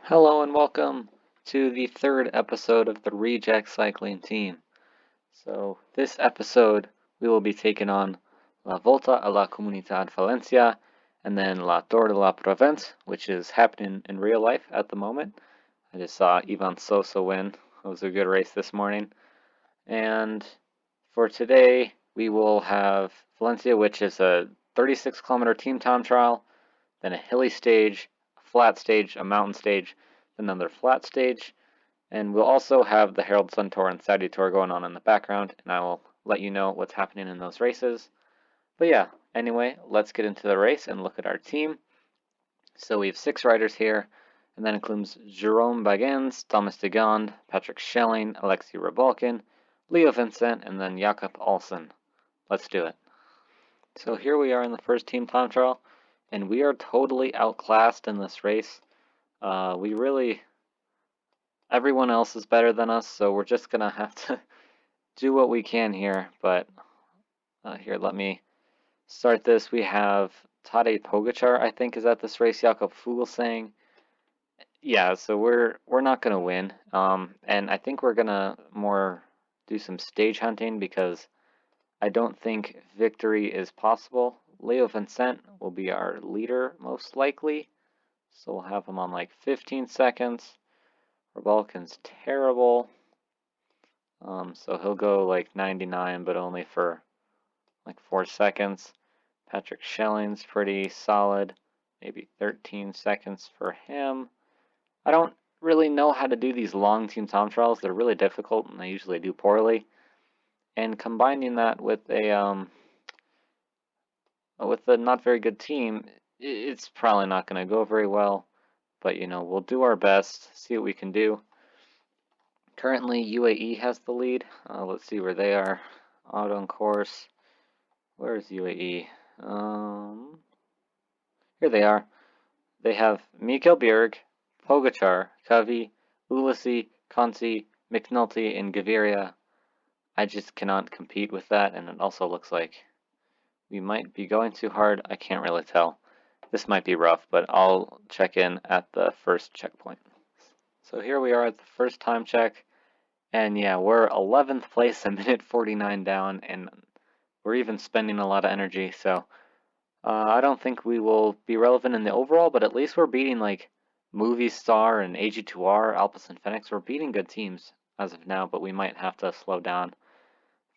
Hello and welcome to the third episode of the Reject Cycling team. So this episode we will be taking on La Volta a la Comunidad Valencia and then La Tour de la Provence, which is happening in real life at the moment. I just saw Ivan Sosa win. It was a good race this morning. And for today we will have Valencia, which is a 36-kilometer team time trial, then a hilly stage, a flat stage, a mountain stage, another flat stage, and we'll also have the Herald Sun Tour and Saudi Tour going on in the background, and I will let you know what's happening in those races. But yeah, anyway, let's get into the race and look at our team. So we have 6 riders here, and that includes Jerome Bagins, Thomas de Gond, Patrick Schelling, Alexei Rybalkin, Leo Vincent, and then Jakob Olsen. Let's do it. So here we are in the first team time trial, and we are totally outclassed in this race. Everyone else is better than us, so we're just gonna have to do what we can here. But here, let me start this. We have Tadej Pogačar, I think, is at this race. Jakob Fuglsang. Yeah, so we're not gonna win. And I think we're gonna more do some stage hunting because I don't think victory is possible. Leo Vincent will be our leader most likely, so we'll have him on like 15 seconds. Rybalkin's terrible, so he'll go like 99, but only for like 4 seconds. Patrick Schelling's pretty solid, maybe 13 seconds for him. I don't really know how to do these long team time trials. They're really difficult, and I usually do poorly. And combining that with a not very good team, it's probably not going to go very well. But we'll do our best, see what we can do. Currently, UAE has the lead. Let's see where they are. Auto and course. Where's UAE? Here they are. They have Mikel Bjerg, Pogačar, Kavi, Ulissi, Conti, McNulty, and Gaviria. I just cannot compete with that, and it also looks like we might be going too hard. I can't really tell. This might be rough, but I'll check in at the first checkpoint. So here we are at the first time check, and yeah, we're 11th place, a minute 49 down, and we're even spending a lot of energy, so I don't think we will be relevant in the overall, but at least we're beating like Movie Star and AG2R, Alpes and Phoenix. We're beating good teams as of now, but we might have to slow down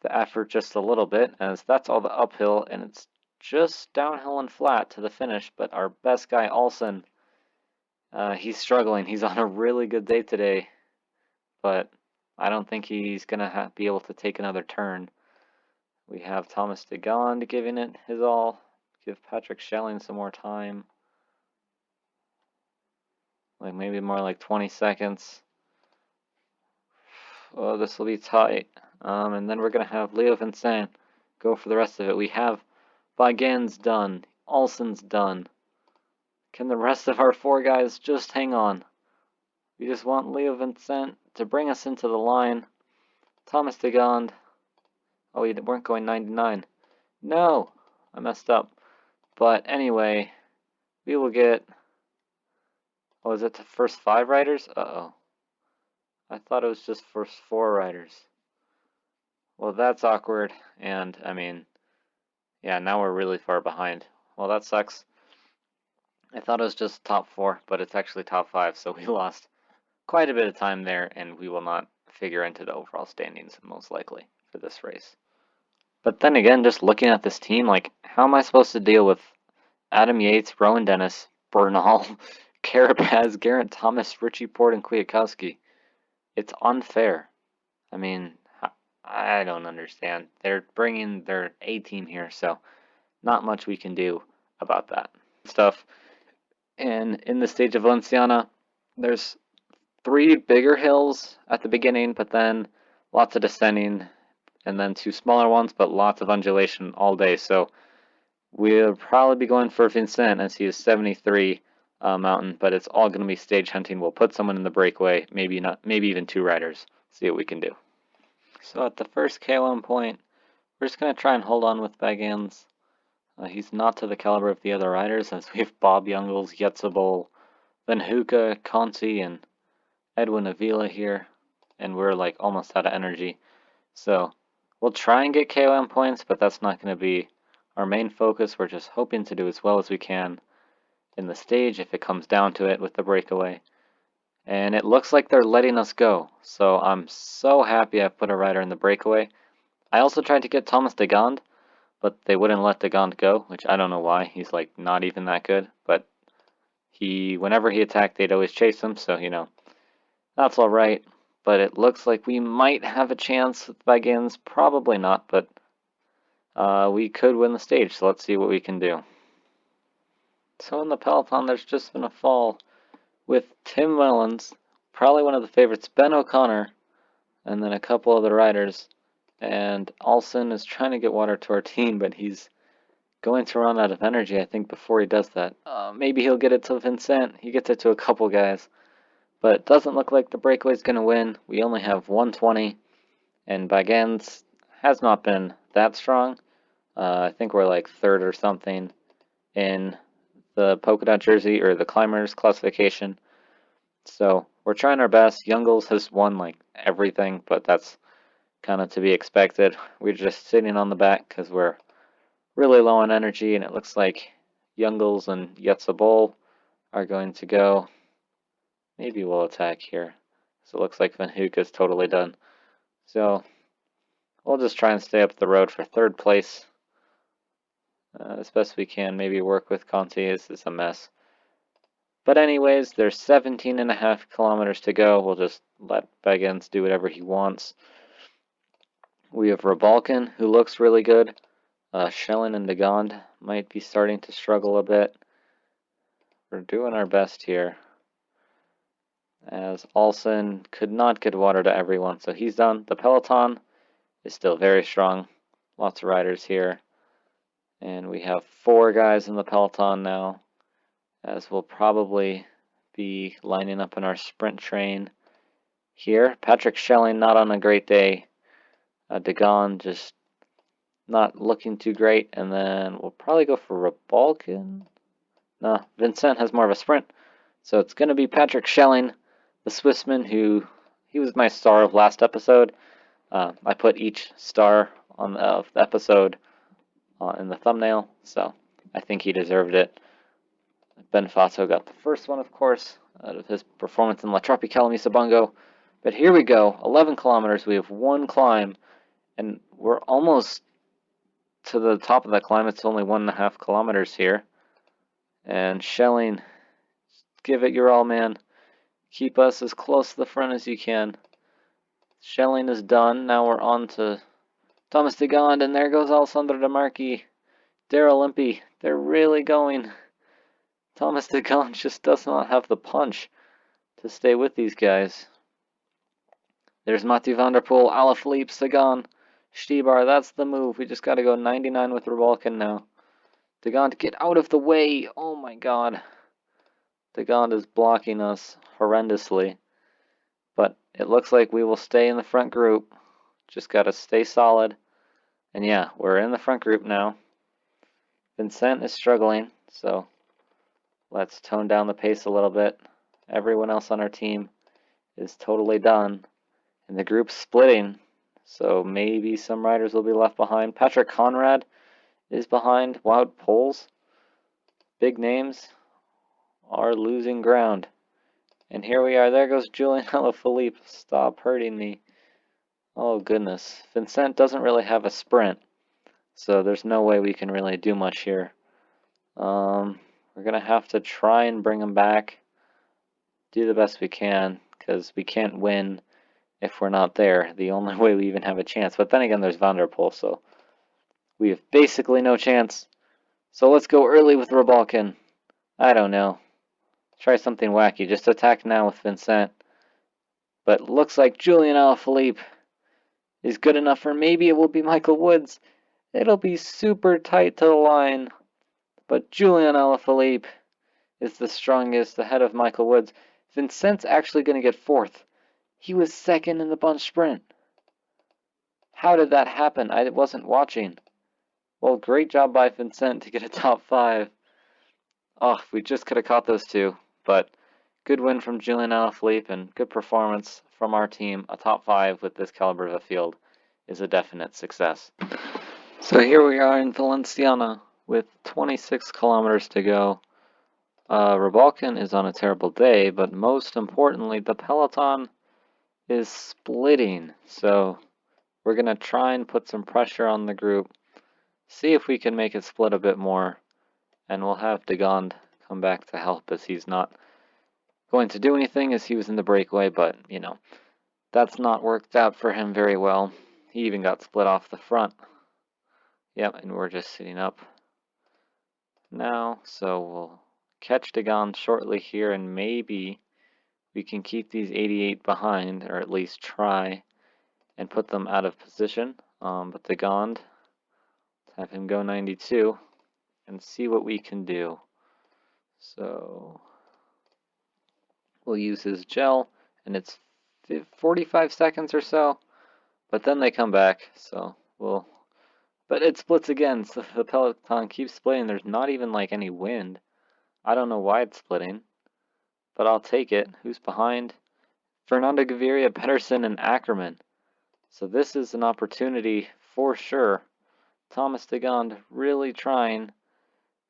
the effort just a little bit, as that's all the uphill, and it's just downhill and flat to the finish. But our best guy, Olsen, he's struggling. He's on a really good day today, but I don't think he's gonna be able to take another turn. We have Thomas de Gond giving it his all. Give Patrick Schelling some more time. Like maybe more like 20 seconds. Oh, this will be tight. And then we're going to have Leo Vincent go for the rest of it. We have Bagins done. Olsen's done. Can the rest of our 4 guys just hang on? We just want Leo Vincent to bring us into the line. Thomas de Gond. Oh, we weren't going 99. No! I messed up. But anyway, we will get... Oh, is it the first 5 riders? Uh-oh. I thought it was just first 4 riders. Well, that's awkward, and I mean, yeah, now we're really far behind. Well, that sucks. I thought it was just top 4, but it's actually top 5, so we lost quite a bit of time there, and we will not figure into the overall standings, most likely, for this race. But then again, just looking at this team, like, how am I supposed to deal with Adam Yates, Rowan Dennis, Bernal, Carapaz, Geraint Thomas, Richie Porte, and Kwiatkowski? It's unfair. I mean, I don't understand. They're bringing their A team here, so not much we can do about that stuff. And in the stage of Valenciana, there's 3 bigger hills at the beginning, but then lots of descending, and then 2 smaller ones, but lots of undulation all day. So we'll probably be going for Vincent, as he is 73 mountain, but it's all going to be stage hunting. We'll put someone in the breakaway, maybe even 2 riders. See what we can do. So at the first K1 point, we're just going to try and hold on with Bagins. He's not to the caliber of the other riders, as we have Bob Jungels, Yetzebol, Benhuka, Conti, and Edwin Avila here, and we're like almost out of energy. So we'll try and get KOM points, but that's not going to be our main focus. We're just hoping to do as well as we can in the stage if it comes down to it with the breakaway. And it looks like they're letting us go, so I'm so happy I put a rider in the breakaway. I also tried to get Thomas de Gond, but they wouldn't let de Gond go, which I don't know why. He's like not even that good, but whenever he attacked, they'd always chase him, so you know, that's alright. But it looks like we might have a chance with Vigans. Probably not, but we could win the stage, so let's see what we can do. So in the peloton, there's just been a fall with Tim Wellens, probably one of the favorites, Ben O'Connor, and then a couple other riders. And Alson is trying to get water to our team, but he's going to run out of energy, I think, before he does that. Maybe he'll get it to Vincent. He gets it to a couple guys. But it doesn't look like the breakaway's going to win. We only have 120, and Bagans has not been that strong. I think we're like third or something in the polka dot jersey or the climbers classification. So we're trying our best. Youngles has won like everything, but that's kind of to be expected. We're just sitting on the back because we're really low on energy, and it looks like Youngles and Yetzabol are going to go. Maybe we'll attack here. So it looks like Van Hoek is totally done. So we'll just try and stay up the road for third place as best we can. Maybe work with Conti. This is a mess. But anyways, there's 17.5 kilometers to go. We'll just let Bagans do whatever he wants. We have Rebalkin, who looks really good. Schellin and de Gond might be starting to struggle a bit. We're doing our best here, as Alson could not get water to everyone, so he's done. The peloton is still very strong. Lots of riders here. And we have 4 guys in the peloton now, as we'll probably be lining up in our sprint train here. Patrick Schelling not on a great day. De Gond just not looking too great. And then we'll probably go for Rebalkin. No, Vincent has more of a sprint. So it's going to be Patrick Schelling, the Swissman, he was my star of last episode. I put each star on the episode in the thumbnail, so I think he deserved it. Ben Fato got the first one, of course, out of his performance in La Tropicale Misabongo. But here we go, 11 kilometers, we have 1 climb, and we're almost to the top of that climb. It's only 1.5 kilometers here. And Schelling, give it your all, man. Keep us as close to the front as you can. Schelling is done. Now we're on to Thomas de Gond, and there goes Alessandro De Marchi. Daryl Impey. They're really going. Thomas de Gond just does not have the punch to stay with these guys. There's Mathieu van der Poel, Alaphilippe, Sagan, Stibar. That's the move. We just got to go 99 with Rebalkin now. De Gond, get out of the way. Oh my god. De Gond is blocking us horrendously. But it looks like we will stay in the front group. Just got to stay solid. And yeah, we're in the front group now. Vincent is struggling, so let's tone down the pace a little bit. Everyone else on our team is totally done. And the group's splitting, so maybe some riders will be left behind. Patrick Conrad is behind. Wout Poels, big names, are losing ground. And here we are. There goes Julian Alaphilippe. Stop hurting me. Oh, goodness. Vincent doesn't really have a sprint, so there's no way we can really do much here. We're going to have to try and bring him back. Do the best we can, because we can't win if we're not there. The only way we even have a chance. But then again, there's Van der Poel, so we have basically no chance. So let's go early with Rebalkin. I don't know. Try something wacky. Just attack now with Vincent. But looks like Julian Alaphilippe is good enough, or maybe it will be Michael Woods. It'll be super tight to the line. But Julian Alaphilippe is the strongest ahead of Michael Woods. Vincent's actually going to get 4th. He was 2nd in the bunch sprint. How did that happen? I wasn't watching. Well, great job by Vincent to get a top 5. Oh, we just could have caught those two. But good win from Julian Alaphilippe and good performance from our team. A top 5 with this caliber of a field is a definite success. So here we are in Valenciana with 26 kilometers to go. Rebalkin is on a terrible day, but most importantly, the peloton is splitting. So we're going to try and put some pressure on the group, see if we can make it split a bit more, and we'll have Degond come back to help, as he's not going to do anything as he was in the breakaway, but, you know, that's not worked out for him very well. He even got split off the front. Yep, and we're just sitting up now, so we'll catch Degond shortly here, and maybe we can keep these 88 behind, or at least try and put them out of position. But Degond, have him go 92 and see what we can do. So we'll use his gel, and it's 45 seconds or so, but then they come back, so but it splits again, so the peloton keeps splitting. There's not even like any wind. I don't know why it's splitting, but I'll take it. Who's behind? Fernando Gaviria, Pedersen, and Ackerman. So this is an opportunity for sure. Thomas Degond really trying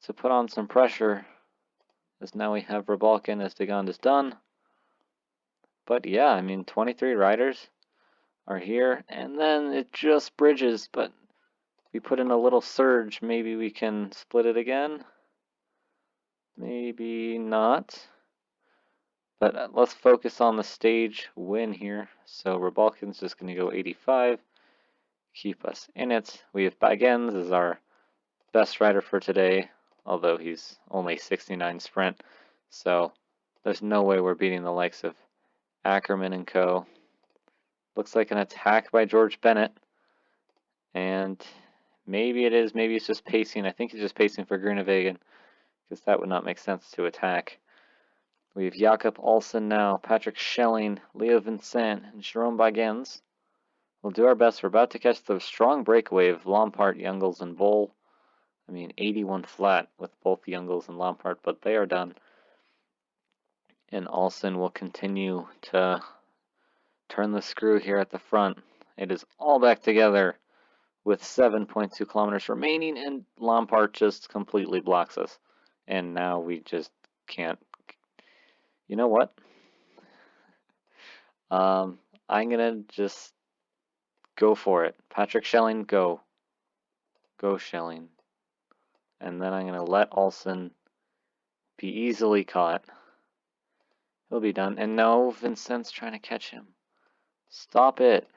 to put on some pressure, as now we have Rebalkin as Degond is done. But yeah, I mean, 23 riders are here, and then it just bridges, but we put in a little surge. Maybe we can split it again. Maybe not. But let's focus on the stage win here. So Rebalkin's just going to go 85. Keep us in it. We have Baggins as our best rider for today, although he's only 69 sprint. So there's no way we're beating the likes of Ackerman and co. Looks like an attack by George Bennett. And maybe it is, maybe it's just pacing. I think he's just pacing for Groenewegen, because that would not make sense to attack. We have Jakob Olsen now, Patrick Schelling, Leo Vincent, and Jerome Baggins. We'll do our best. We're about to catch the strong breakaway of Lampart, Youngles, and Bol. I mean, 81 flat with both Youngles and Lampart, but they are done. And Olsen will continue to turn the screw here at the front. It is all back together with 7.2 kilometers remaining, and Lampart just completely blocks us. And now we just can't. You know what? I'm gonna just go for it. Patrick Schelling, go. Go Schelling. And then I'm gonna let Olsen be easily caught. He'll be done. And no, Vincent's trying to catch him. Stop it.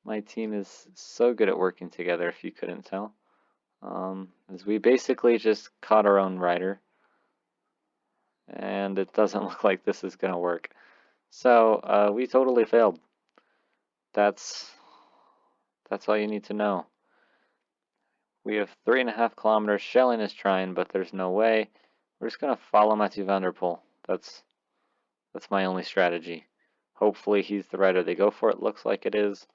My team is so good at working together, if you couldn't tell. As we basically just caught our own rider. And it doesn't look like this is going to work. So we totally failed. That's all you need to know. We have 3.5 kilometers. Schelling is trying, but there's no way. We're just going to follow Mathieu van der Poel. That's my only strategy. Hopefully he's the rider they go for. It looks like it is.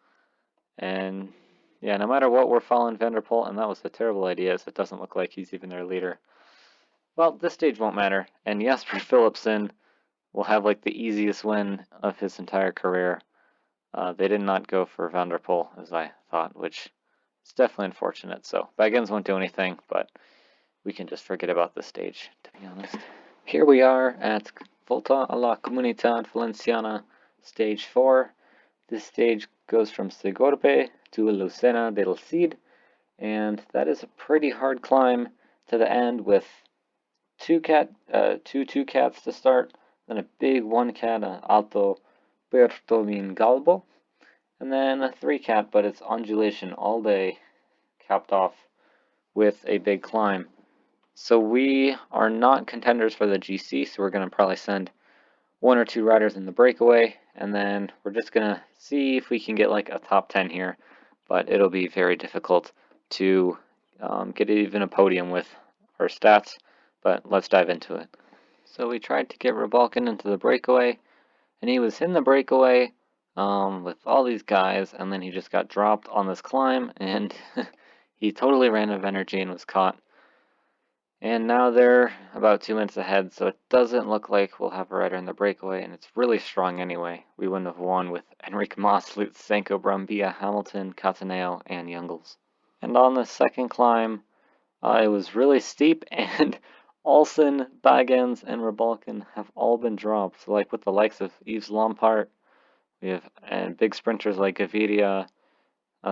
And yeah, no matter what, we're following Van der Poel, and that was a terrible idea, as it doesn't look like he's even their leader. Well, this stage won't matter, and Jasper Philipsen will have like the easiest win of his entire career. They did not go for Van der Poel, as I thought, which is definitely unfortunate. So Baggins won't do anything, but we can just forget about this stage, to be honest. Here we are at Volta a la Comunidad Valenciana, stage 4. This stage goes from Segorbe to Lucena del Cid, and that is a pretty hard climb to the end with two cats to start, then a big 1-cat, Alto Galbo, and then a 3-cat, but it's undulation all day, capped off with a big climb. So we are not contenders for the GC, so we're going to probably send 1 or 2 riders in the breakaway, and then we're just going to see if we can get like a top 10 here, but it'll be very difficult to get even a podium with our stats, but let's dive into it. So we tried to get Rebalkin into the breakaway, and he was in the breakaway with all these guys, and then he just got dropped on this climb, and he totally ran out of energy and was caught. And now they're about 2 minutes ahead, so it doesn't look like we'll have a rider in the breakaway, and it's really strong anyway. We wouldn't have won with Enric Mas, Lutsenko, Brambilla, Hamilton, Cataneo, and Youngles. And on the second climb, it was really steep, and Olsen, Baggins, and Rebalkin have all been dropped. So like with the likes of Yves Lampart, we have big sprinters like Gaviria,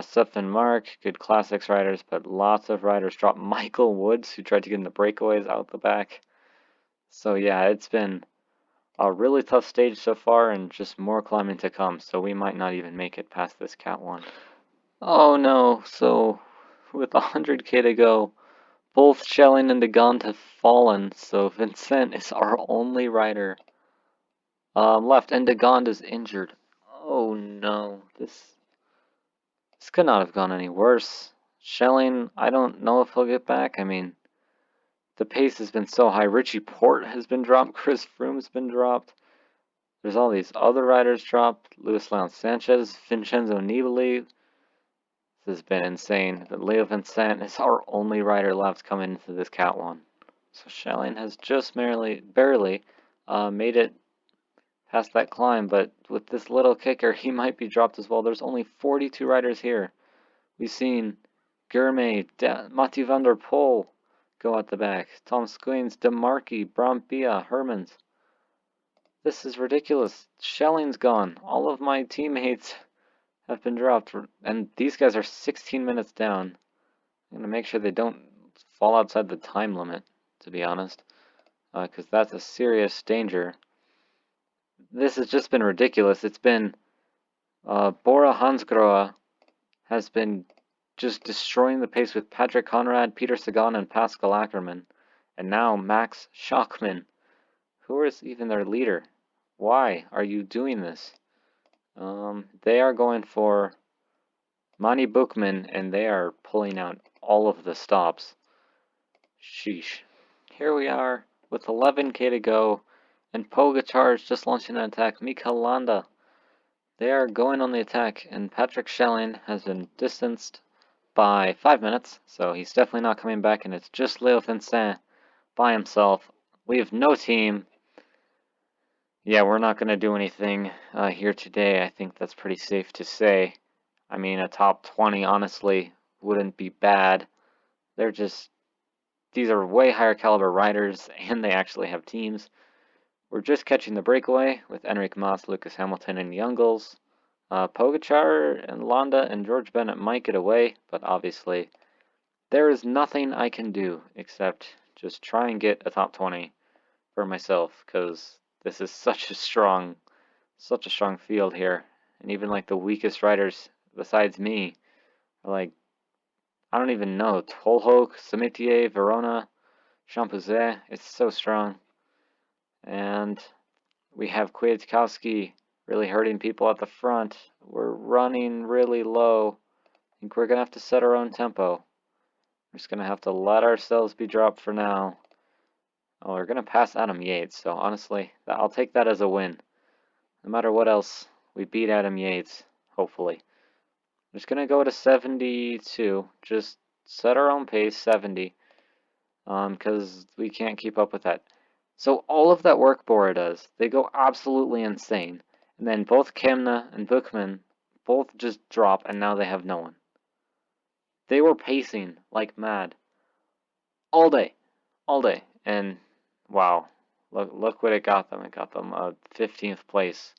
Stefan Mark, good classics riders, but lots of riders dropped. Michael Woods, who tried to get in the breakaways, out the back. So yeah, it's been a really tough stage so far, and just more climbing to come, so we might not even make it past this Cat 1. Oh no, so with 100k to go, both Schelling and Degond have fallen, so Vincent is our only rider left, and Degond is injured. Oh no, this could not have gone any worse. Schelling, I don't know if he'll get back. I mean, the pace has been so high. Richie Porte has been dropped. Chris Froome's been dropped. There's all these other riders dropped. Luis Leon Sanchez, Vincenzo Nibali. This has been insane. But Leo Vincent is our only rider left coming into this Cat 1. So Schelling has just barely made it past that climb, but with this little kicker, he might be dropped as well. There's only 42 riders here. We've seen Gourmet, Mathieu van der Poel go at the back. Tom Squeens, DeMarchi, Brambilla, Hermans. This is ridiculous. Schelling's gone. All of my teammates have been dropped, and these guys are 16 minutes down. I'm going to make sure they don't fall outside the time limit, to be honest, because that's a serious danger. This has just been ridiculous. It's been Bora Hansgrohe has been just destroying the pace with Patrick Conrad, Peter Sagan, and Pascal Ackermann. And now Max Schachmann. Who is even their leader? Why are you doing this? They are going for Mani Bookman, and they are pulling out all of the stops. Sheesh. Here we are with 11k to go, and Pogacar is just launching an attack. Mikel Landa. They are going on the attack, and Patrick Schelling has been distanced by 5 minutes, so he's definitely not coming back, and it's just Leo Vincent by himself. We have no team. Yeah, we're not going to do anything here today. I think that's pretty safe to say. I mean, a top 20, honestly, wouldn't be bad. These are way higher caliber riders, and they actually have teams. We're just catching the breakaway with Enric Mas, Lucas Hamilton, and Youngles. Pogacar and Landa and George Bennett might get away, but obviously there is nothing I can do except just try and get a top 20 for myself, because this is such a strong field here. And even like the weakest riders besides me are like, I don't even know, Tolhoek, Samitier, Verona, Champuzet. It's so strong. And we have Kwiatkowski really hurting people at the front. We're running really low. I think we're going to have to set our own tempo. We're just going to have to let ourselves be dropped for now. Oh, we're going to pass Adam Yates, so honestly, I'll take that as a win. No matter what else, we beat Adam Yates, hopefully. I'm just going to go to 72. Just set our own pace, 70. Because we can't keep up with that. So all of that work Bora does, they go absolutely insane. And then both Kemna and Bookman both just drop, and now they have no one. They were pacing like mad. All day. And wow, look what it got them. It got them 15th place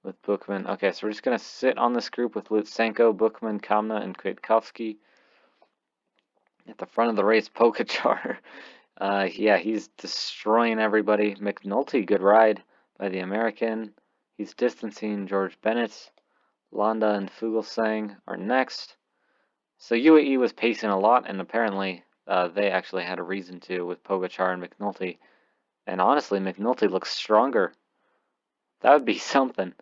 with Bookman. Okay, so we're just going to sit on this group with Lutsenko, Bookman, Kamna, and Kwiatkowski. At the front of the race, Pogacar. Yeah, he's destroying everybody. McNulty, good ride by the American. He's distancing George Bennett. Landa and Fuglsang are next. So UAE was pacing a lot, and apparently they actually had a reason to with Pogacar and McNulty. And honestly, McNulty looks stronger. That would be something.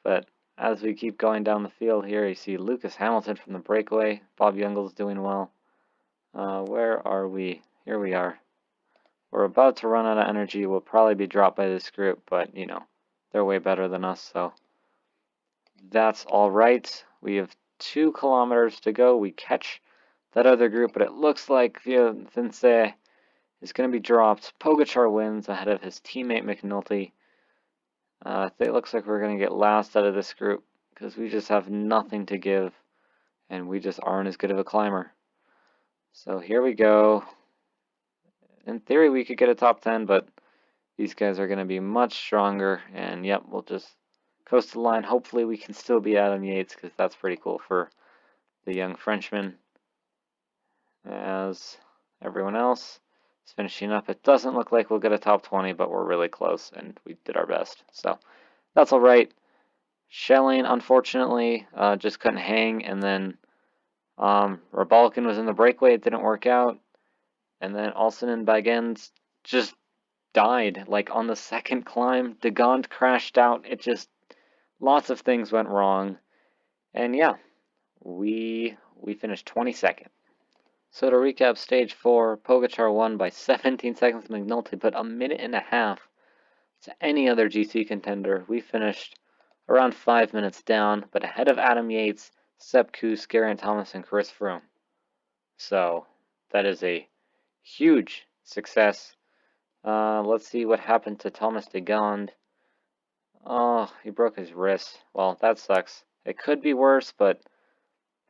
But as we keep going down the field here, you see Lucas Hamilton from the breakaway. Bob Youngle's doing well. Where are we? Here we are. We're about to run out of energy. We'll probably be dropped by this group, but, you know, they're way better than us, so that's all right. We have 2 kilometers to go. We catch that other group, but it looks like Vincent is going to be dropped. Pogačar wins ahead of his teammate McNulty. It looks like we're going to get last out of this group because we just have nothing to give and we just aren't as good of a climber. So here we go. In theory, we could get a top 10, but these guys are going to be much stronger. And yep, we'll just coast the line. Hopefully, we can still be Adam Yates because that's pretty cool for the young Frenchman. As everyone else is finishing up, it doesn't look like we'll get a top 20, but we're really close and we did our best. So that's all right. Schelling, unfortunately, just couldn't hang. And then Rabalkin was in the breakaway. It didn't work out. And then Olsen and Bagens just died, like on the second climb. De Gond crashed out. It just, lots of things went wrong. And yeah, we finished 22nd. So to recap, stage 4, Pogačar won by 17 seconds to McNulty, but a minute and a half to any other GC contender. We finished around 5 minutes down, but ahead of Adam Yates, Sepp Kuss, Geraint Thomas, and Chris Froome. So that is a huge success. Let's see what happened to Thomas de Gond. Oh, he broke his wrist. Well, that sucks. It could be worse, but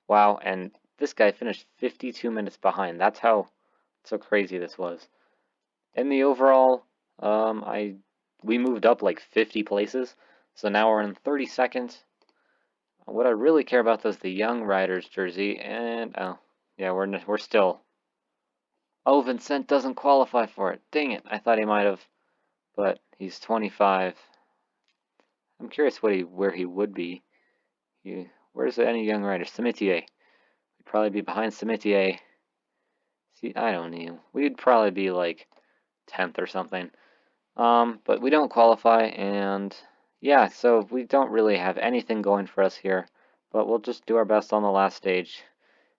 wow. And this guy finished 52 minutes behind. That's how crazy this was. In the overall, we moved up like 50 places. So now we're in 32nd. What I really care about is the young riders jersey. And oh, yeah, we're still. Oh, Vincent doesn't qualify for it. Dang it. I thought he might have. But he's 25. I'm curious where he would be. Where's any young rider? Simitier. We'd probably be behind Simitier. See, I don't know. We'd probably be like 10th or something. But we don't qualify. And yeah, so we don't really have anything going for us here. But we'll just do our best on the last stage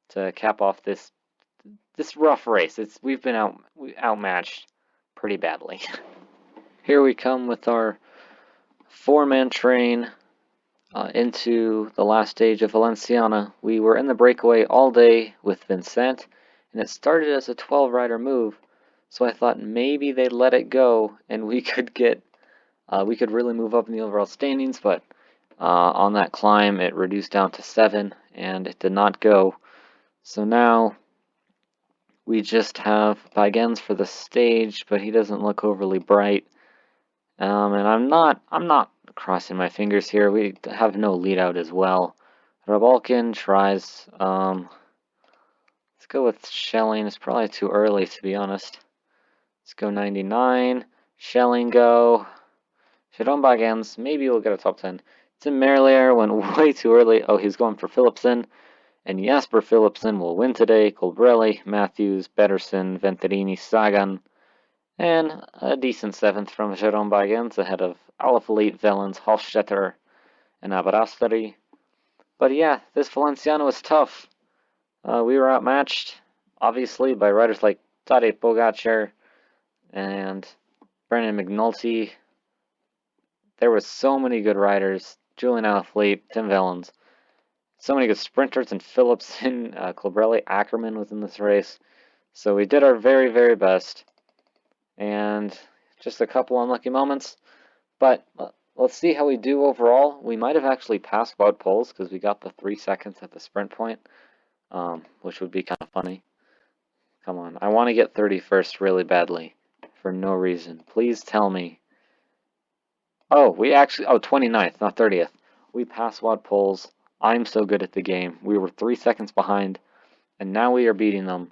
to cap off this rough race. We've been outmatched pretty badly. Here we come with our 4-man train into the last stage of Valenciana. We were in the breakaway all day with Vincent, and it started as a 12-rider move. So I thought maybe they'd let it go, and we could really move up in the overall standings. But on that climb, it reduced down to 7, and it did not go. So now we just have Bagens for the stage, but he doesn't look overly bright. And I'm not crossing my fingers here. We have no lead out as well. Rabalkin tries. Let's go with Schelling. It's probably too early, to be honest. Let's go 99. Schelling go. Jérôme Bagens. Maybe we'll get a top 10. Tim Merlier went way too early. Oh, he's going for Philipsen. And Jasper Philipsen will win today. Colbrelli, Matthews, Pedersen, Venturini, Sagan. And a decent 7th from Jérôme Bagens ahead of Alaphilippe, Wellens, Hofstetter, and Aberasturi. But yeah, this Valenciana was tough. We were outmatched, obviously, by riders like Tadej Pogačar and Brendan McNulty. There were so many good riders. Julian Alaphilippe, Tim Wellens. So many good sprinters, and Philipsen, Colbrelli, Ackerman was in this race. So we did our very, very best. And just a couple unlucky moments. But let's see how we do overall. We might have actually passed Wout Poels because we got the 3 seconds at the sprint point, which would be kind of funny. Come on. I want to get 31st really badly for no reason. Please tell me. Oh, 29th, not 30th. We passed Wout Poels. I'm so good at the game. We were 3 seconds behind, and now we are beating them.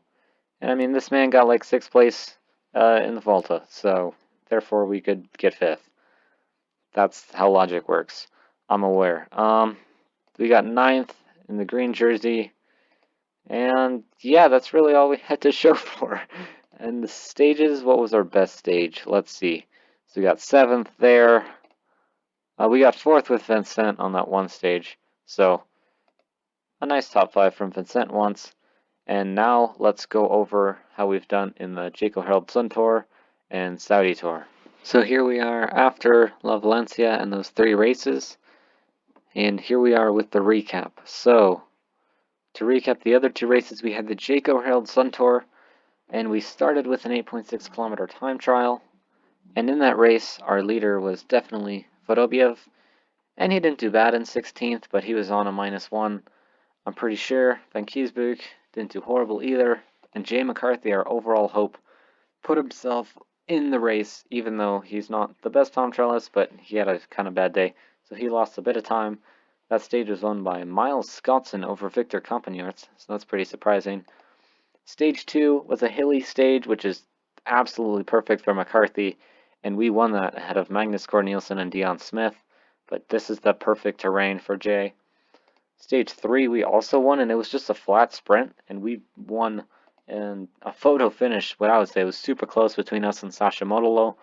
And I mean, this man got like 6th place in the Vuelta, so therefore we could get 5th. That's how logic works. I'm aware. We got 9th in the green jersey, and yeah, that's really all we had to show for. And the stages, what was our best stage? Let's see. So we got 7th there. We got 4th with Vincent on that one stage. So, a nice top 5 from Vincent once. And now let's go over how we've done in the Jayco Herald Sun Tour and Saudi Tour. So here we are after La Valencia and those 3 races. And here we are with the recap. So, to recap the other 2 races, we had the Jayco Herald Sun Tour. And we started with an 8.6 kilometer time trial. And in that race, our leader was definitely Vorobiev. And he didn't do bad in 16th, but he was on a -1. I'm pretty sure Van Kiesbroek didn't do horrible either. And Jay McCarthy, our overall hope, put himself in the race, even though he's not the best time trialist, but he had a kind of bad day. So he lost a bit of time. That stage was won by Miles Scottson over Victor Campanarts, so that's pretty surprising. Stage 2 was a hilly stage, which is absolutely perfect for McCarthy, and we won that ahead of Magnus Corneliusson and Dion Smith, but this is the perfect terrain for Jay. Stage 3 we also won, and it was just a flat sprint, and we won in a photo finish. What I would say was super close between us and Sasha Modolo,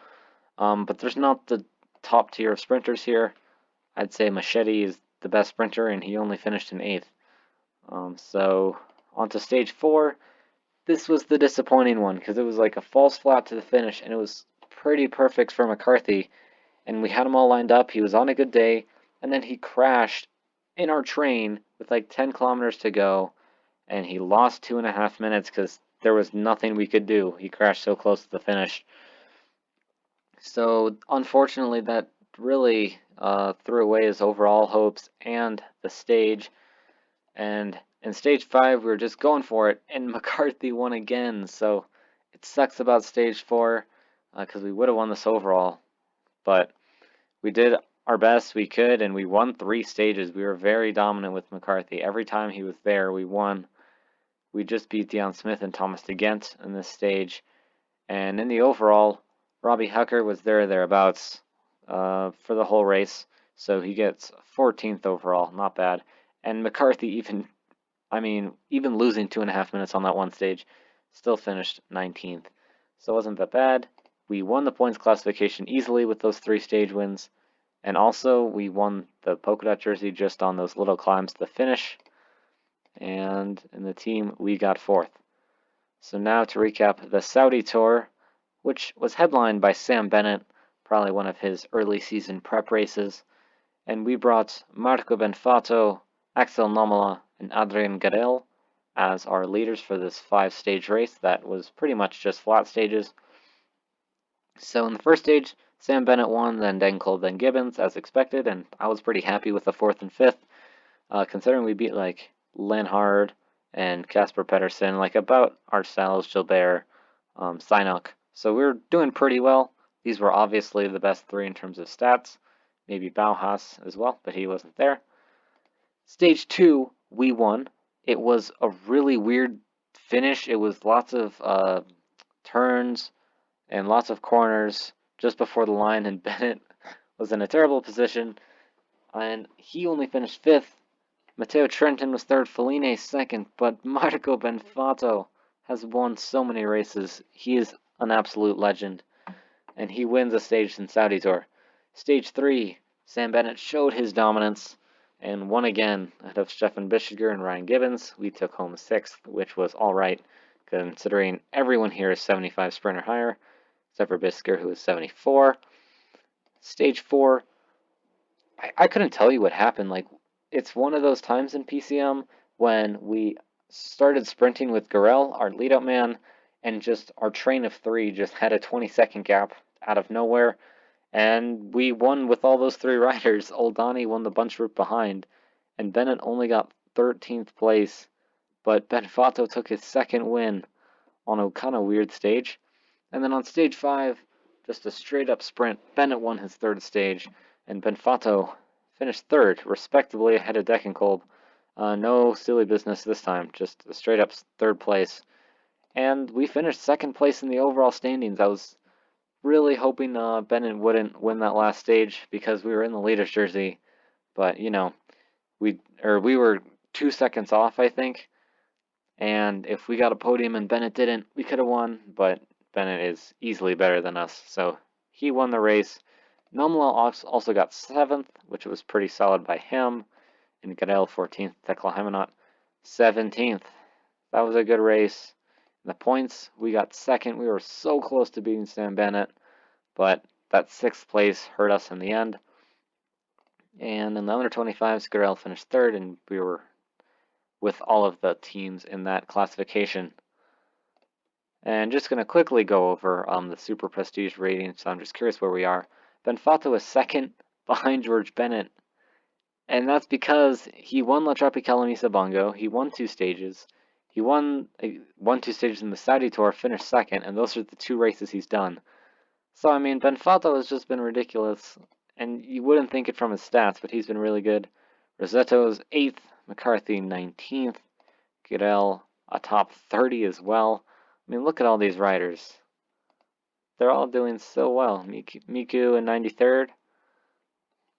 but there's not the top tier of sprinters here. I'd say Machete is the best sprinter, and he only finished in 8th. So on to stage 4. This was the disappointing one because it was like a false flat to the finish, and it was pretty perfect for McCarthy. And we had him all lined up. He was on a good day, and then he crashed in our train with like 10 kilometers to go, and he lost 2.5 minutes because there was nothing we could do. He crashed so close to the finish. So unfortunately, that really threw away his overall hopes and the stage. And in stage 5, we were just going for it, and McCarthy won again. So it sucks about stage 4 because we would have won this overall. But we did our best we could, and we won 3 stages. We were very dominant with McCarthy. Every time he was there, we won. We just beat Dion Smith and Thomas de Ghent in this stage. And in the overall, Robbie Hucker was thereabouts for the whole race. So he gets 14th overall, not bad. And McCarthy even losing 2.5 minutes on that one stage, still finished 19th. So it wasn't that bad. We won the points classification easily with those 3 stage wins. And also, we won the polka dot jersey just on those little climbs to the finish. And in the team, we got 4th. So now to recap the Saudi Tour, which was headlined by Sam Bennett, probably one of his early season prep races. And we brought Marco Benfato, Axel Nomola, and Adrian Garel as our leaders for this 5-stage race that was pretty much just flat stages. So in the first stage, Sam Bennett won, then Denkel, then Gibbons, as expected, and I was pretty happy with the 4th and 5th, considering we beat like Lenhard and Casper Pedersen, like about Arcels, Gilbert, Sinok. So we were doing pretty well. These were obviously the best 3 in terms of stats, maybe Bauhaus as well, but he wasn't there. Stage 2, we won. It was a really weird finish. It was lots of turns and lots of corners just before the line, and Bennett was in a terrible position, and he only finished 5th. Matteo Trentin was 3rd, Feline 2nd, but Marco Benfato has won so many races. He is an absolute legend, and he wins a stage in Saudi Tour. Stage 3, Sam Bennett showed his dominance and won again ahead of Stefan Bischiger and Ryan Gibbons. We took home 6th, which was alright, considering everyone here is 75 sprint or higher, except for Bischiger, who is 74. Stage 4, I couldn't tell you what happened. Like, it's one of those times in PCM when we started sprinting with Garel, our lead-out man, and just our train of 3 just had a 20-second gap out of nowhere. And we won with all those 3 riders. Oldani won the bunch group behind, and Bennett only got 13th place, but Benfato took his 2nd win on a kind of weird stage. And then on stage 5, just a straight-up sprint, Bennett won his 3rd stage, and Benfato finished 3rd, respectably ahead of Degenkolb. No silly business this time, just a straight-up 3rd place. And we finished 2nd place in the overall standings. I was really hoping Bennett wouldn't win that last stage because we were in the leader's jersey, but we were 2 seconds off, I think. And if we got a podium and Bennett didn't, we could have won, but Bennett is easily better than us, so he won the race. Nomola also got 7th, which was pretty solid by him, and Gadel 14th, Tekla Hemanot 17th. That was a good race. In the points, we got 2nd. We were so close to beating Sam Bennett, but that 6th place hurt us in the end. And in the under 25s, Garel finished 3rd, and we were with all of the teams in that classification. And just going to quickly go over the Super Prestige rating, so I'm just curious where we are. Benfato is second behind George Bennett, and that's because he won La Tropicala Misa Bongo, he won 2 stages, he won 2 stages in the Saudi Tour, finished second, and those are the 2 races he's done. So, I mean, Benfato has just been ridiculous, and you wouldn't think it from his stats, but he's been really good. Rossetto's 8th, McCarthy 19th, Guerrero a top 30 as well. I mean, look at all these riders. They're all doing so well. Miku in 93rd.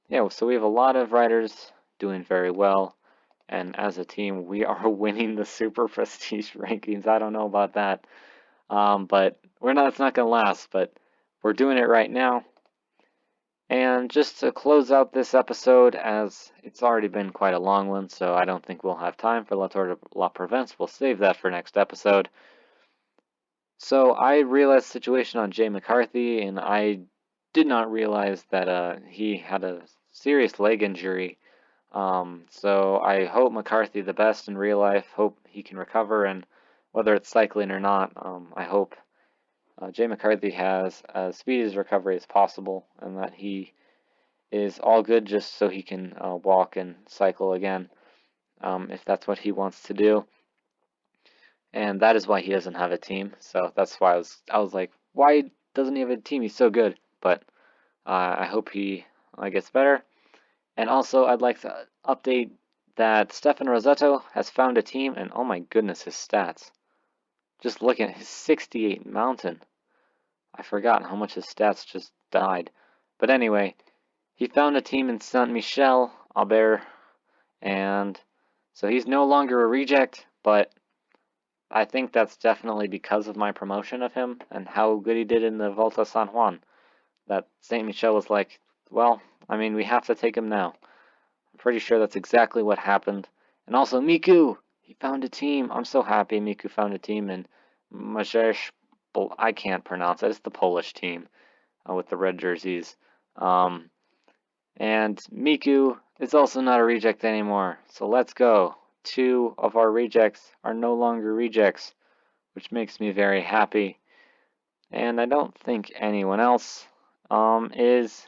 Yeah, so we have a lot of riders doing very well. And as a team, we are winning the Super Prestige rankings. I don't know about that. But it's not going to last, but we're doing it right now. And just to close out this episode, as it's already been quite a long one, so I don't think we'll have time for La Tour de la Provence. We'll save that for next episode. So I realized the situation on Jay McCarthy, and I did not realize that he had a serious leg injury. So I hope McCarthy the best in real life, hope he can recover, and whether it's cycling or not, I hope Jay McCarthy has as speedy as recovery as possible, and that he is all good just so he can walk and cycle again, if that's what he wants to do. And that is why he doesn't have a team. So that's why I was like, why doesn't he have a team? He's so good. But I hope he gets better. And also, I'd like to update that Stefan Rossetto has found a team, and oh my goodness, his stats. Just looking at his 68 mountain. I forgot how much his stats just died. But anyway, he found a team in Saint-Michel, Albert, and so he's no longer a reject, but I think that's definitely because of my promotion of him and how good he did in the Vuelta San Juan. That Saint Michel was like, well, I mean, we have to take him now. I'm pretty sure that's exactly what happened. And also, Miku! He found a team. I'm so happy Miku found a team in Majesh. I can't pronounce it. It's the Polish team with the red jerseys. And Miku is also not a reject anymore. So let's go. 2 of our rejects are no longer rejects, which makes me very happy. And I don't think anyone else is.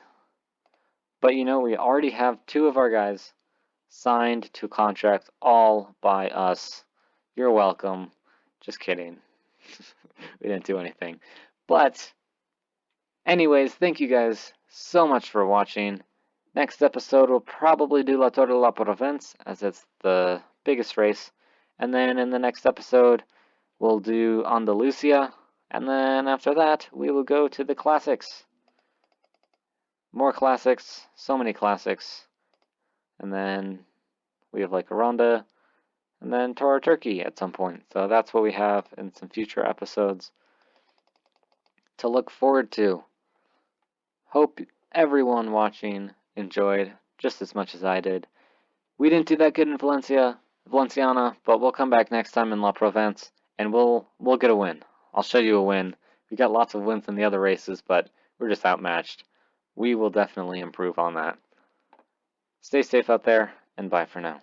But you know, we already have 2 of our guys signed to contract all by us. You're welcome. Just kidding. We didn't do anything. But anyways, thank you guys so much for watching. Next episode, we'll probably do La Tour de la Provence, as it's the biggest race. And then in the next episode, we'll do Andalucía. And then after that, we will go to the classics. More classics, so many classics. And then we have like a Ronda, and then Tour of Turkey at some point. So that's what we have in some future episodes to look forward to. Hope everyone watching enjoyed just as much as I did. We didn't do that good in Valenciana, but we'll come back next time in La Provence, and we'll get a win. I'll show you a win. We got lots of wins in the other races, but we're just outmatched. We will definitely improve on that. Stay safe out there, and bye for now.